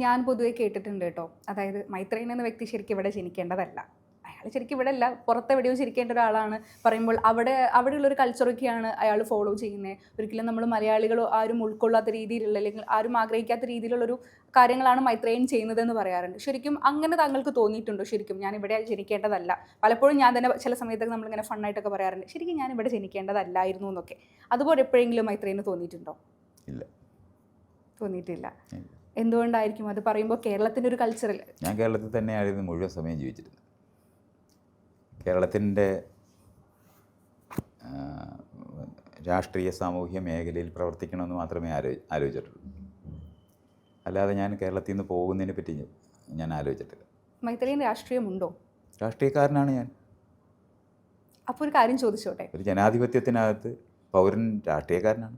ഞാൻ പൊതുവെ കേട്ടിട്ടുണ്ട് കേട്ടോ. അതായത് മൈത്രേയൻ എന്ന വ്യക്തി ശരിക്കും ഇവിടെ ജനിക്കേണ്ടതല്ല. അയാൾ ശരിക്കും ഇവിടെ അല്ല, പുറത്തെവിടെയോ ജനിക്കേണ്ട ഒരാളാണ് പറയുമ്പോൾ അവിടെയുള്ളൊരു കൾച്ചറൊക്കെയാണ് അയാൾ ഫോളോ ചെയ്യുന്നത്. ഒരിക്കലും നമ്മൾ മലയാളികളോ ആരും ഉൾക്കൊള്ളാത്ത രീതിയിലുള്ള, അല്ലെങ്കിൽ ആരും ആഗ്രഹിക്കാത്ത രീതിയിലുള്ളൊരു കാര്യങ്ങളാണ് മൈത്രേയൻ ചെയ്യുന്നതെന്ന് പറയാറുണ്ട്. ശരിക്കും അങ്ങനെ താങ്കൾക്ക് തോന്നിയിട്ടുണ്ടോ? ശരിക്കും ഞാൻ ഇവിടെ ജനിക്കേണ്ടതല്ല. പലപ്പോഴും ഞാൻ തന്നെ ചില സമയത്തൊക്കെ നമ്മളിങ്ങനെ ഫണ്ണായിട്ടൊക്കെ പറയാറുണ്ട്, ശരിക്കും ഞാൻ ഇവിടെ ജനിക്കേണ്ടതല്ലായിരുന്നു എന്നൊക്കെ. അതുപോലെ എപ്പോഴെങ്കിലും മൈത്രേയന് തോന്നിയിട്ടുണ്ടോ? ഇല്ല, തോന്നിയിട്ടില്ല. എന്തുകൊണ്ടായിരിക്കും അത്? പറയുമ്പോൾ കേരളത്തിൻ്റെ ഒരു കൾച്ചറിൽ, ഞാൻ കേരളത്തിൽ തന്നെയായിരുന്നു മുഴുവൻ സമയം ജീവിച്ചിരുന്നത്. കേരളത്തിൻ്റെ രാഷ്ട്രീയ സാമൂഹ്യ മേഖലയിൽ പ്രവർത്തിക്കണമെന്ന് മാത്രമേ ആലോചിച്ചിട്ടുള്ളൂ. അല്ലാതെ ഞാൻ കേരളത്തിൽ നിന്ന് പോകുന്നതിനെ പറ്റി ഞാൻ ആലോചിച്ചിട്ടില്ല. മൈത്രേയൻ രാഷ്ട്രീയമുണ്ടോ? രാഷ്ട്രീയക്കാരനാണ് ഞാൻ. അപ്പോൾ ഒരു കാര്യം ചോദിച്ചോട്ടെ, ഒരു ജനാധിപത്യത്തിനകത്ത് പൗരൻ രാഷ്ട്രീയക്കാരനാണ്.